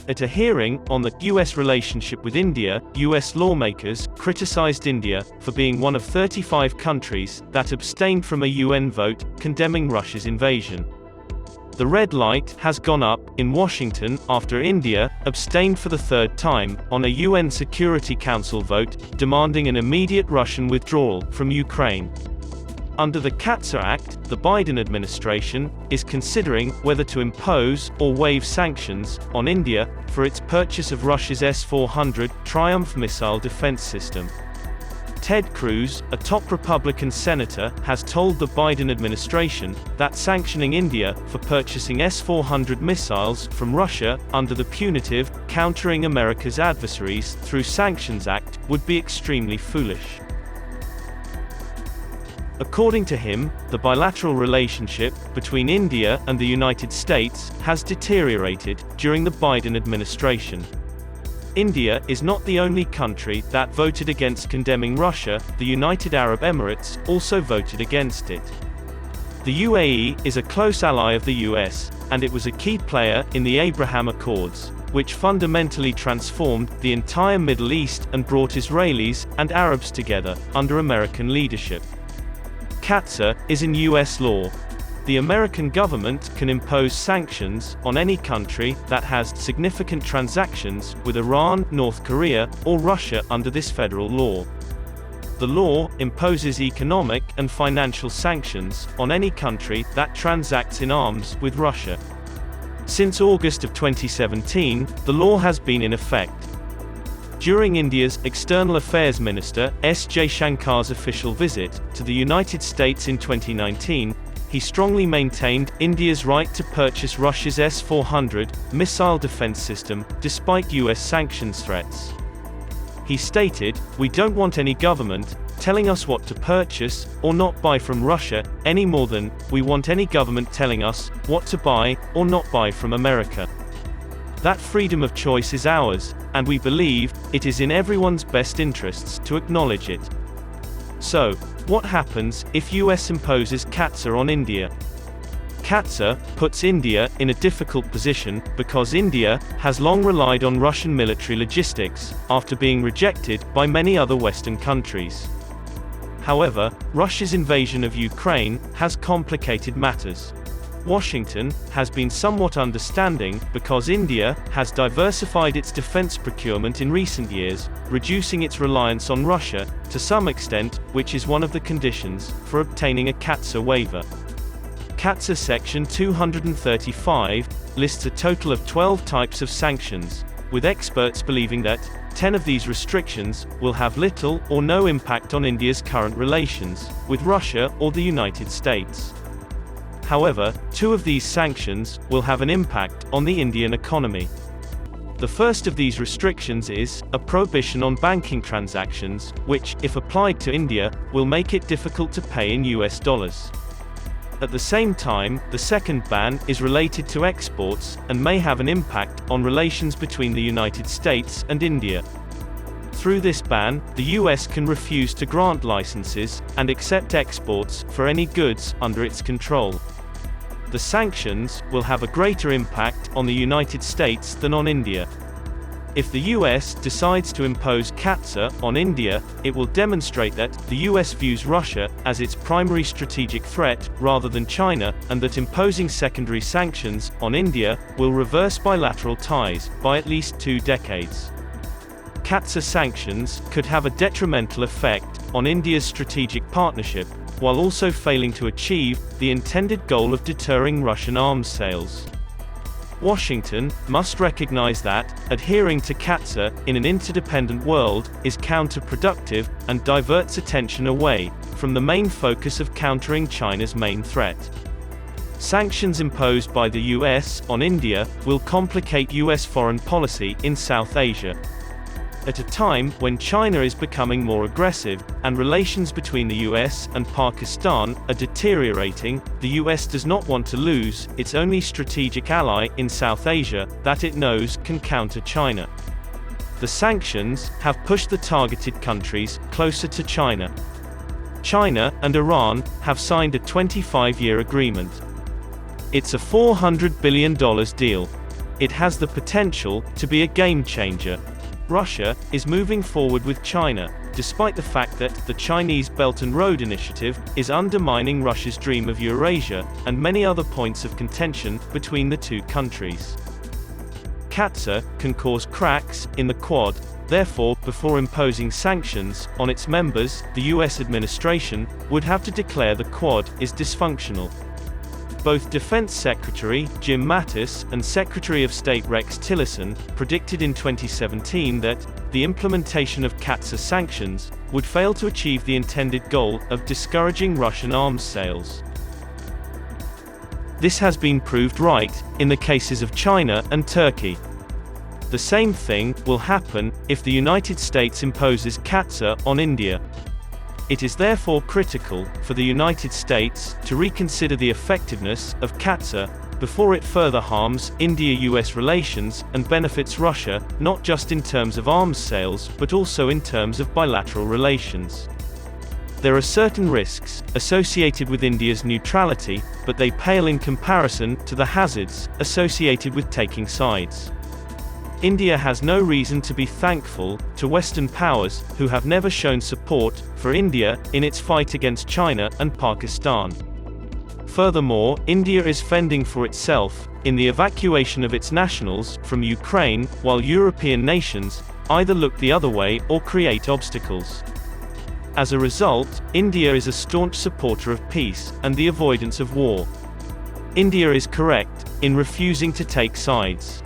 At a hearing on the U.S. relationship with India, U.S. lawmakers criticized India for being one of 35 countries that abstained from a UN vote condemning Russia's invasion. The red light has gone up in Washington after India abstained for the third time on a UN Security Council vote demanding an immediate Russian withdrawal from Ukraine. Under the CAATSA Act, the Biden administration is considering whether to impose or waive sanctions on India for its purchase of Russia's S-400 Triumf missile defense system. Ted Cruz, a top Republican senator, has told the Biden administration that sanctioning India for purchasing S-400 missiles from Russia under the punitive, countering America's adversaries through Sanctions Act would be extremely foolish. According to him, the bilateral relationship between India and the United States has deteriorated during the Biden administration. India is not the only country that voted against condemning Russia. The United Arab Emirates also voted against it. The UAE is a close ally of the US, and it was a key player in the Abraham Accords, which fundamentally transformed the entire Middle East and brought Israelis and Arabs together under American leadership. CAATSA is in U.S. law. The American government can impose sanctions on any country that has significant transactions with Iran, North Korea, or Russia under this federal law. The law imposes economic and financial sanctions on any country that transacts in arms with Russia. Since August of 2017, the law has been in effect. During India's External Affairs Minister S. Jaishankar's official visit to the United States in 2019, he strongly maintained India's right to purchase Russia's S-400 missile defense system, despite U.S. sanctions threats. He stated, "We don't want any government telling us what to purchase or not buy from Russia, any more than we want any government telling us what to buy or not buy from America. That freedom of choice is ours, and we believe it is in everyone's best interests to acknowledge it." So, what happens if US imposes CAATSA on India? CAATSA puts India in a difficult position because India has long relied on Russian military logistics after being rejected by many other Western countries. However, Russia's invasion of Ukraine has complicated matters. Washington has been somewhat understanding because India has diversified its defense procurement in recent years, reducing its reliance on Russia to some extent, which is one of the conditions for obtaining a CAATSA waiver. CAATSA Section 235 lists a total of 12 types of sanctions, with experts believing that 10 of these restrictions will have little or no impact on India's current relations with Russia or the United States. However, 2 of these sanctions will have an impact on the Indian economy. The first of these restrictions is a prohibition on banking transactions, which, if applied to India, will make it difficult to pay in US dollars. At the same time, the second ban is related to exports and may have an impact on relations between the United States and India. Through this ban, the US can refuse to grant licenses and accept exports for any goods under its control. The sanctions will have a greater impact on the United States than on India. If the US decides to impose CAATSA on India, it will demonstrate that the US views Russia as its primary strategic threat rather than China, and that imposing secondary sanctions on India will reverse bilateral ties by at least 2 decades. CAATSA sanctions could have a detrimental effect on India's strategic partnership, while also failing to achieve the intended goal of deterring Russian arms sales. Washington must recognize that adhering to CAATSA in an interdependent world is counterproductive and diverts attention away from the main focus of countering China's main threat. Sanctions imposed by the US on India will complicate US foreign policy in South Asia. At a time when China is becoming more aggressive, and relations between the US and Pakistan are deteriorating, the US does not want to lose its only strategic ally in South Asia that it knows can counter China. The sanctions have pushed the targeted countries closer to China. China and Iran have signed a 25-year agreement. It's a $400 billion deal. It has the potential to be a game changer. Russia is moving forward with China, despite the fact that the Chinese Belt and Road Initiative is undermining Russia's dream of Eurasia, and many other points of contention between the two countries. CAATSA can cause cracks in the Quad. Therefore, before imposing sanctions on its members, the US administration would have to declare the Quad is dysfunctional. Both Defense Secretary Jim Mattis and Secretary of State Rex Tillerson predicted in 2017 that the implementation of CAATSA sanctions would fail to achieve the intended goal of discouraging Russian arms sales. This has been proved right in the cases of China and Turkey. The same thing will happen if the United States imposes CAATSA on India. It is therefore critical for the United States to reconsider the effectiveness of CAATSA before it further harms India-US relations and benefits Russia, not just in terms of arms sales but also in terms of bilateral relations. There are certain risks associated with India's neutrality, but they pale in comparison to the hazards associated with taking sides. India has no reason to be thankful to Western powers who have never shown support for India in its fight against China and Pakistan. Furthermore, India is fending for itself in the evacuation of its nationals from Ukraine, while European nations either look the other way or create obstacles. As a result, India is a staunch supporter of peace and the avoidance of war. India is correct in refusing to take sides.